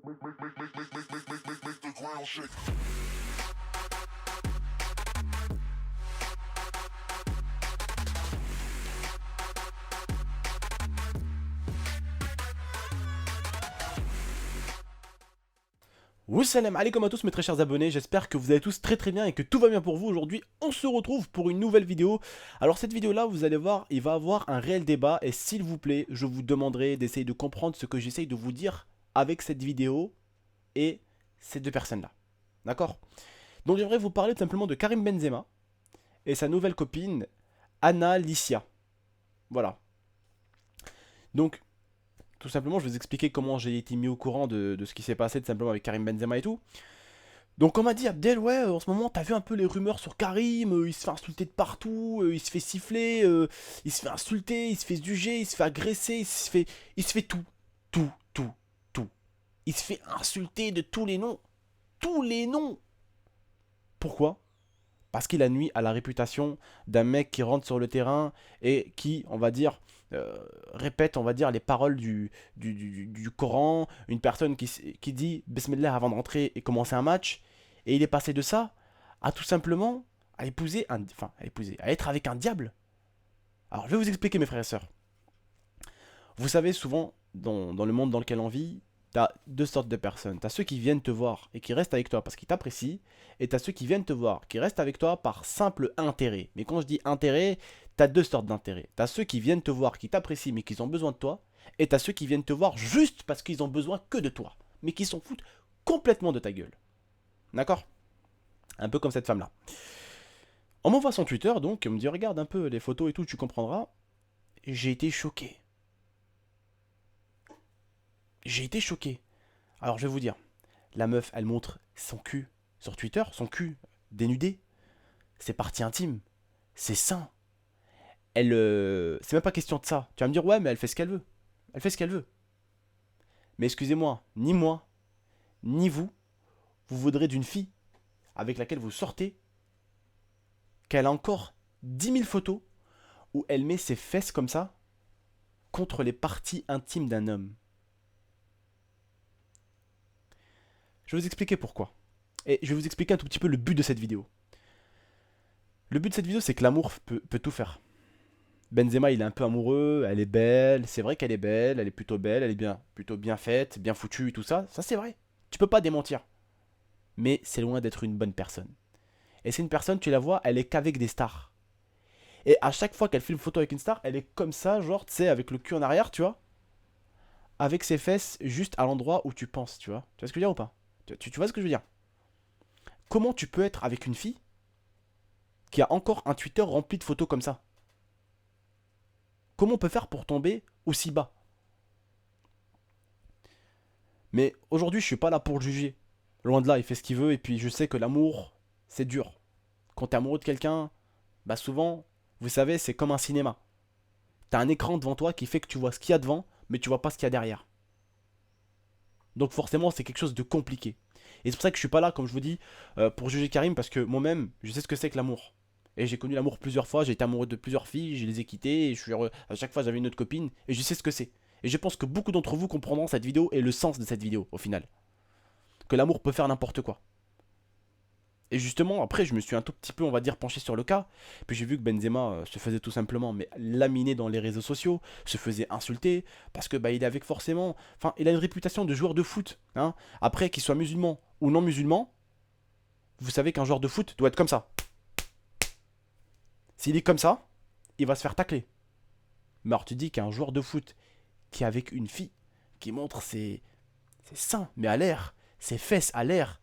Make the ground shake. Salam alaikum à tous mes très chers abonnés, j'espère que vous allez tous très bien et que tout va bien pour vous. Aujourd'hui on se retrouve pour une nouvelle vidéo. Alors cette vidéo là, vous allez voir, il va avoir un réel débat. Et s'il vous plaît, je vous demanderai d'essayer de comprendre ce que j'essaye de vous dire avec cette vidéo et ces deux personnes là. D'accord? Donc j'aimerais vous parler tout simplement de Karim Benzema et sa nouvelle copine Anna Licia. Voilà. Donc tout simplement je vais vous expliquer comment j'ai été mis au courant de ce qui s'est passé tout simplement avec Karim Benzema et tout. Donc on m'a dit Abdel, ouais, en ce moment t'as vu un peu les rumeurs sur Karim, il se fait insulter de partout, il se fait siffler, il se fait insulter, il se fait juger, il se fait agresser, il se fait tout. Il se fait insulter de tous les noms. Pourquoi? Parce qu'il a nuit à la réputation d'un mec qui rentre sur le terrain et qui, on va dire, répète, on va dire, les paroles du Coran, une personne qui dit Bismillah avant de rentrer et commencer un match, et il est passé de ça à tout simplement à être avec un diable. Alors je vais vous expliquer mes frères et sœurs. Vous savez, souvent, dans le monde dans lequel on vit, t'as deux sortes de personnes. T'as ceux qui viennent te voir et qui restent avec toi parce qu'ils t'apprécient, et t'as ceux qui viennent te voir, qui restent avec toi par simple intérêt. Mais quand je dis intérêt, t'as deux sortes d'intérêts. T'as ceux qui viennent te voir, qui t'apprécient, mais qui ont besoin de toi, et t'as ceux qui viennent te voir juste parce qu'ils ont besoin que de toi, mais qui s'en foutent complètement de ta gueule. D'accord? Un peu comme cette femme-là. On m'envoie son Twitter, donc, on me dit regarde un peu les photos et tout, tu comprendras. J'ai été choqué. J'ai été choqué. Alors je vais vous dire, la meuf, elle montre son cul sur Twitter, son cul dénudé, ses parties intimes, ses seins. Elle, c'est même pas question de ça. Tu vas me dire ouais, mais elle fait ce qu'elle veut. Elle fait ce qu'elle veut. Mais excusez-moi, ni moi, ni vous, vous voudrez d'une fille avec laquelle vous sortez, qu'elle a encore 10 000 photos où elle met ses fesses comme ça contre les parties intimes d'un homme. Je vais vous expliquer pourquoi. Et je vais vous expliquer un tout petit peu le but de cette vidéo. Le but de cette vidéo, c'est que l'amour peut tout faire. Benzema, il est un peu amoureux, elle est belle, c'est vrai qu'elle est belle, elle est plutôt belle, elle est bien, plutôt bien faite, bien foutue et tout ça, ça c'est vrai. Tu peux pas démentir. Mais c'est loin d'être une bonne personne. Et c'est une personne, tu la vois, elle est qu'avec des stars. Et à chaque fois qu'elle fait une photo avec une star, elle est comme ça, genre, tu sais, avec le cul en arrière, tu vois, avec ses fesses juste à l'endroit où tu penses, tu vois. Tu vois ce que je veux dire ou pas? Tu vois ce que je veux dire? Comment tu peux être avec une fille qui a encore un Twitter rempli de photos comme ça? Comment on peut faire pour tomber aussi bas? Mais aujourd'hui, je suis pas là pour le juger. Loin de là, il fait ce qu'il veut et puis je sais que l'amour, c'est dur. Quand t'es amoureux de quelqu'un, bah souvent, vous savez, c'est comme un cinéma. T'as un écran devant toi qui fait que tu vois ce qu'il y a devant, mais tu vois pas ce qu'il y a derrière. Donc forcément, c'est quelque chose de compliqué. Et c'est pour ça que je suis pas là, comme je vous dis, pour juger Karim, parce que moi-même, je sais ce que c'est que l'amour. Et j'ai connu l'amour plusieurs fois, j'ai été amoureux de plusieurs filles, je les ai quittées, et je suis heureux. À chaque fois j'avais une autre copine, et je sais ce que c'est. Et je pense que beaucoup d'entre vous comprendront cette vidéo et le sens de cette vidéo, au final. Que l'amour peut faire n'importe quoi. Et justement, après, je me suis un tout petit peu, on va dire, penché sur le cas. Puis j'ai vu que Benzema se faisait tout simplement mais laminer dans les réseaux sociaux, se faisait insulter, parce que bah il est avec forcément. Enfin, il a une réputation de joueur de foot. Hein. Après, qu'il soit musulman ou non musulman, vous savez qu'un joueur de foot doit être comme ça. S'il est comme ça, il va se faire tacler. Mais alors tu dis qu'un joueur de foot qui est avec une fille, qui montre ses seins, mais à l'air, ses fesses à l'air,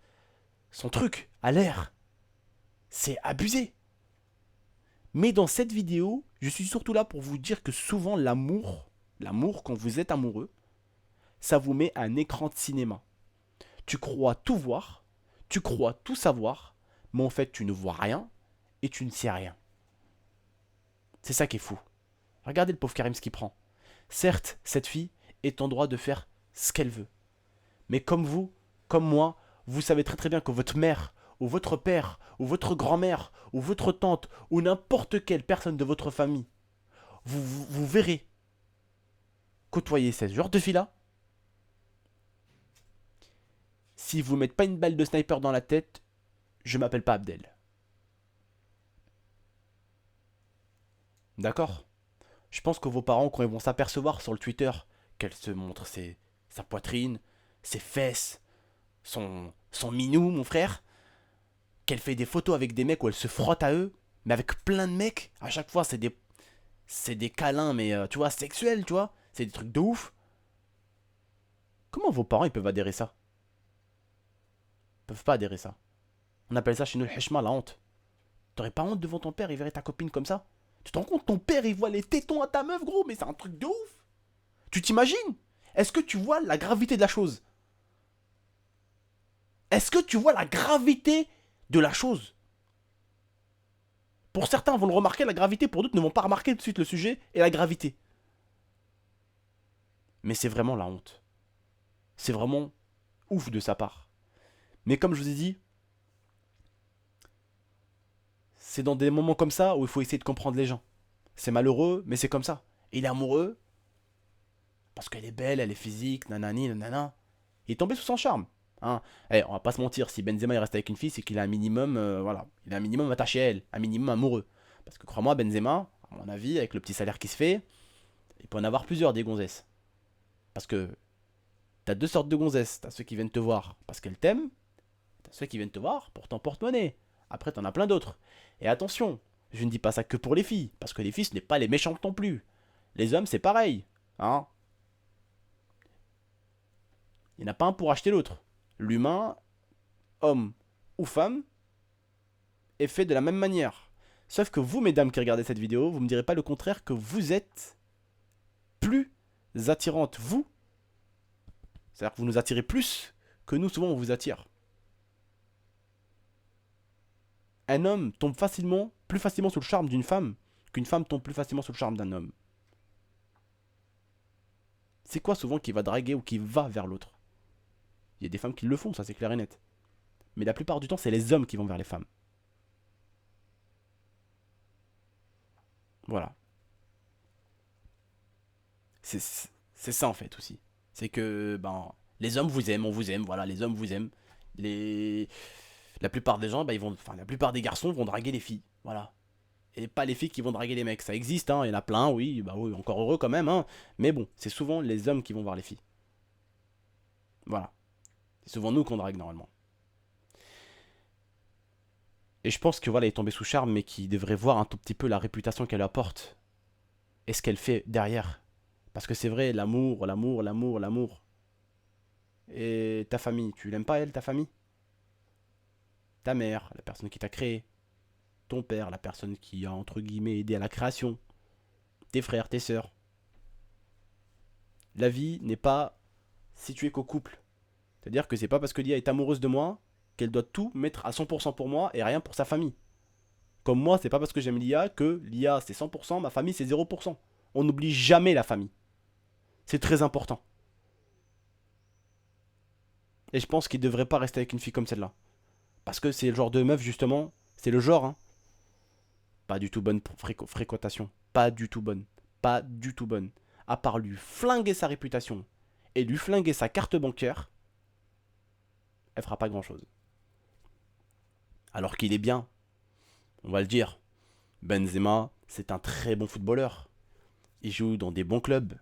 son truc à l'air, c'est abusé. Mais dans cette vidéo, je suis surtout là pour vous dire que souvent l'amour quand vous êtes amoureux, ça vous met un écran de cinéma. Tu crois tout voir, tu crois tout savoir, mais en fait tu ne vois rien et tu ne sais rien. C'est ça qui est fou. Regardez le pauvre Karim ce qu'il prend. Certes, cette fille est en droit de faire ce qu'elle veut. Mais comme vous, comme moi, vous savez très très bien que votre mère, ou votre père, ou votre grand-mère, ou votre tante, ou n'importe quelle personne de votre famille, vous verrez côtoyer ce genre de fille-là, si vous ne mettez pas une balle de sniper dans la tête, je m'appelle pas Abdel. D'accord? Je pense que vos parents, quand ils vont s'apercevoir sur le Twitter qu'elle se montre sa poitrine, ses fesses, son minou, mon frère, qu'elle fait des photos avec des mecs où elle se frotte à eux, mais avec plein de mecs, à chaque fois c'est des câlins, mais tu vois, sexuels, tu vois, c'est des trucs de ouf. Comment vos parents ils peuvent adhérer ça? Ils peuvent pas adhérer ça. On appelle ça chez nous le heshma, la honte. T'aurais pas honte devant ton père, il verrait ta copine comme ça? Tu te rends compte, ton père il voit les tétons à ta meuf, gros, mais c'est un truc de ouf. Tu t'imagines? Est-ce que tu vois la gravité de la chose? Est-ce que tu vois la gravité de la chose? Pour certains vont le remarquer, la gravité, pour d'autres ne vont pas remarquer tout de suite le sujet et la gravité. Mais c'est vraiment la honte. C'est vraiment ouf de sa part. Mais comme je vous ai dit, c'est dans des moments comme ça où il faut essayer de comprendre les gens. C'est malheureux, mais c'est comme ça. Il est amoureux parce qu'elle est belle, elle est physique, nanani, nanana. Il est tombé sous son charme. Hein. Eh, on va pas se mentir, si Benzema il reste avec une fille, c'est qu'il a un minimum, voilà, il a un minimum attaché à elle, un minimum amoureux. Parce que crois-moi, Benzema, à mon avis, avec le petit salaire qui se fait, il peut en avoir plusieurs des gonzesses. Parce que t'as deux sortes de gonzesses. T'as ceux qui viennent te voir parce qu'elles t'aiment, t'as ceux qui viennent te voir pour ton porte-monnaie. Après, t'en as plein d'autres. Et attention, je ne dis pas ça que pour les filles, parce que les filles, ce n'est pas les méchantes non plus. Les hommes, c'est pareil. Hein. Il n'y en a pas un pour acheter l'autre. L'humain, homme ou femme, est fait de la même manière. Sauf que vous, mesdames qui regardez cette vidéo, vous ne me direz pas le contraire, que vous êtes plus attirantes, vous. C'est-à-dire que vous nous attirez plus que nous, souvent, on vous attire. Un homme tombe facilement, plus facilement sous le charme d'une femme qu'une femme tombe plus facilement sous le charme d'un homme. C'est quoi souvent qui va draguer ou qui va vers l'autre? Il y a des femmes qui le font, ça c'est clair et net. Mais la plupart du temps, c'est les hommes qui vont vers les femmes. Voilà. C'est ça en fait aussi. C'est que ben, les hommes vous aiment, on vous aime, voilà, les hommes vous aiment. Les... La plupart des gens, ben, la plupart des garçons vont draguer les filles. Voilà. Et pas les filles qui vont draguer les mecs. Ça existe, hein, il y en a plein, oui, bah oui, encore heureux quand même, hein. Mais bon, c'est souvent les hommes qui vont voir les filles. Voilà. C'est souvent nous qu'on drague normalement. Et je pense que voilà, il est tombé sous charme, mais qu'il devrait voir un tout petit peu la réputation qu'elle apporte. Et ce qu'elle fait derrière. Parce que c'est vrai, l'amour, l'amour, l'amour, l'amour. Et ta famille, tu l'aimes pas elle, ta famille? Ta mère, la personne qui t'a créé. Ton père, la personne qui a entre guillemets aidé à la création. Tes frères, tes sœurs. La vie n'est pas située qu'au couple. C'est-à-dire que c'est pas parce que Lia est amoureuse de moi qu'elle doit tout mettre à 100% pour moi et rien pour sa famille. Comme moi, c'est pas parce que j'aime Lia que Lia c'est 100%, ma famille c'est 0%. On n'oublie jamais la famille. C'est très important. Et je pense qu'il devrait pas rester avec une fille comme celle-là. Parce que c'est le genre de meuf, justement, c'est le genre, hein. Pas du tout bonne pour fréquentation. Pas du tout bonne. Pas du tout bonne. À part lui flinguer sa réputation et lui flinguer sa carte bancaire, elle fera pas grand-chose. Alors qu'il est bien, on va le dire. Benzema, c'est un très bon footballeur. Il joue dans des bons clubs.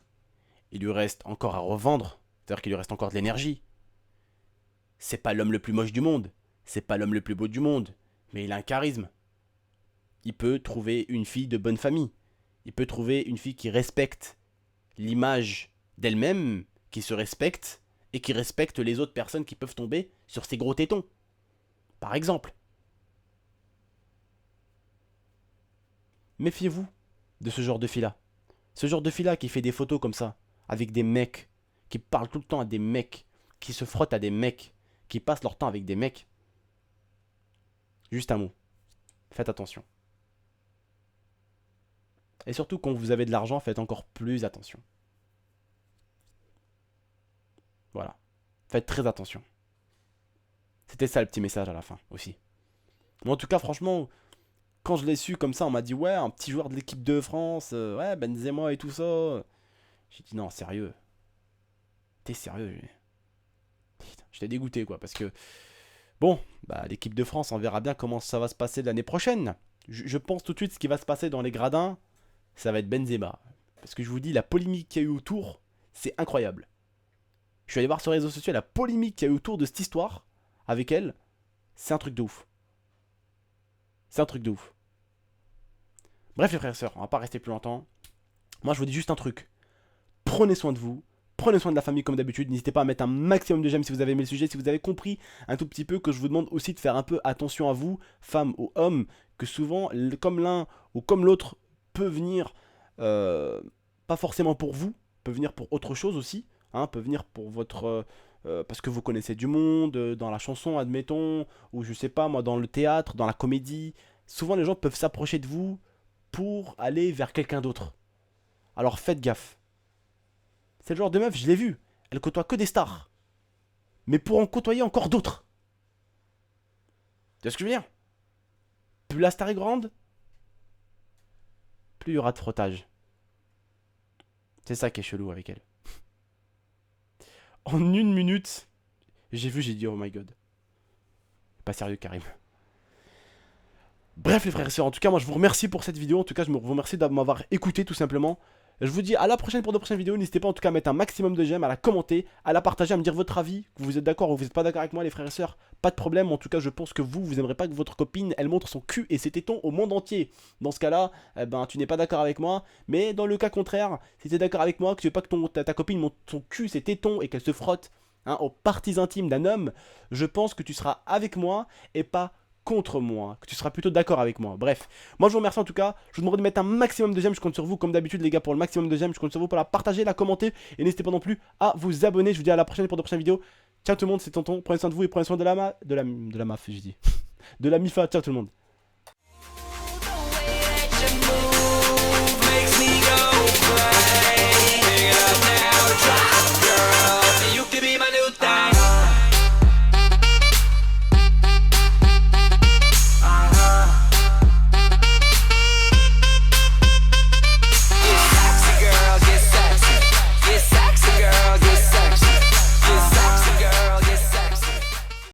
Il lui reste encore à revendre. C'est-à-dire qu'il lui reste encore de l'énergie. C'est pas l'homme le plus moche du monde. C'est pas l'homme le plus beau du monde. Mais il a un charisme. Il peut trouver une fille de bonne famille. Il peut trouver une fille qui respecte l'image d'elle-même, qui se respecte et qui respecte les autres personnes qui peuvent tomber sur ses gros tétons. Par exemple. Méfiez-vous de ce genre de fille-là. Ce genre de fille-là qui fait des photos comme ça, avec des mecs, qui parle tout le temps à des mecs, qui se frotte à des mecs, qui passent leur temps avec des mecs. Juste un mot. Faites attention. Et surtout, quand vous avez de l'argent, faites encore plus attention. Voilà. Faites très attention. C'était ça le petit message à la fin aussi. Mais en tout cas, franchement, quand je l'ai su comme ça, on m'a dit ouais, un petit joueur de l'équipe de France, ouais, Benzema et tout ça. J'ai dit non, sérieux. T'es sérieux? Putain, j'étais dégoûté quoi, parce que bon, bah l'équipe de France, on verra bien comment ça va se passer l'année prochaine. Je pense tout de suite ce qui va se passer dans les gradins, ça va être Benzema. Parce que je vous dis, la polémique qu'il y a eu autour, c'est incroyable. Je suis allé voir sur les réseaux sociaux, la polémique qu'il y a eu autour de cette histoire, avec elle, c'est un truc de ouf. C'est un truc de ouf. Bref les frères et sœurs, on va pas rester plus longtemps. Moi je vous dis juste un truc. Prenez soin de vous. Prenez soin de la famille comme d'habitude. N'hésitez pas à mettre un maximum de j'aime si vous avez aimé le sujet. Si vous avez compris un tout petit peu, que je vous demande aussi de faire un peu attention à vous, femmes ou hommes, que souvent, comme l'un ou comme l'autre peut venir, pas forcément pour vous, peut venir pour autre chose aussi, hein, peut venir pour votre... parce que vous connaissez du monde, dans la chanson, admettons, ou je sais pas, moi, dans le théâtre, dans la comédie. Souvent, les gens peuvent s'approcher de vous pour aller vers quelqu'un d'autre. Alors faites gaffe. C'est le genre de meuf, je l'ai vu. Elle côtoie que des stars. Mais pour en côtoyer encore d'autres. Tu vois ce que je veux dire? Plus la star est grande, plus il y aura de frottage. C'est ça qui est chelou avec elle. En 1 minute, j'ai vu, j'ai dit oh my god. Pas sérieux Karim. Bref les frères et sœurs, en tout cas moi je vous remercie pour cette vidéo. En tout cas je vous remercie de m'avoir écouté tout simplement. Je vous dis à la prochaine pour de prochaines vidéos. N'hésitez pas en tout cas à mettre un maximum de j'aime, à la commenter, à la partager, à me dire votre avis, que vous êtes d'accord ou vous n'êtes pas d'accord avec moi les frères et sœurs. Pas de problème, en tout cas je pense que vous aimerez pas que votre copine elle montre son cul et ses tétons au monde entier. Dans ce cas là, eh ben, tu n'es pas d'accord avec moi. Mais dans le cas contraire, si tu es d'accord avec moi, que tu veux pas que ta copine montre son cul, ses tétons et qu'elle se frotte aux parties intimes d'un homme, je pense que tu seras avec moi et pas contre moi, que tu seras plutôt d'accord avec moi. Bref, moi je vous remercie en tout cas. Je vous demande de mettre un maximum de j'aime. Je compte sur vous comme d'habitude les gars pour le maximum de j'aime. Je compte sur vous pour la partager, la commenter et n'hésitez pas non plus à vous abonner. Je vous dis à la prochaine pour de prochaines vidéos. Ciao tout le monde, c'est Tonton. Prenez soin de vous et prenez soin de la maf, j'ai dit. De la mifa. Ciao tout le monde.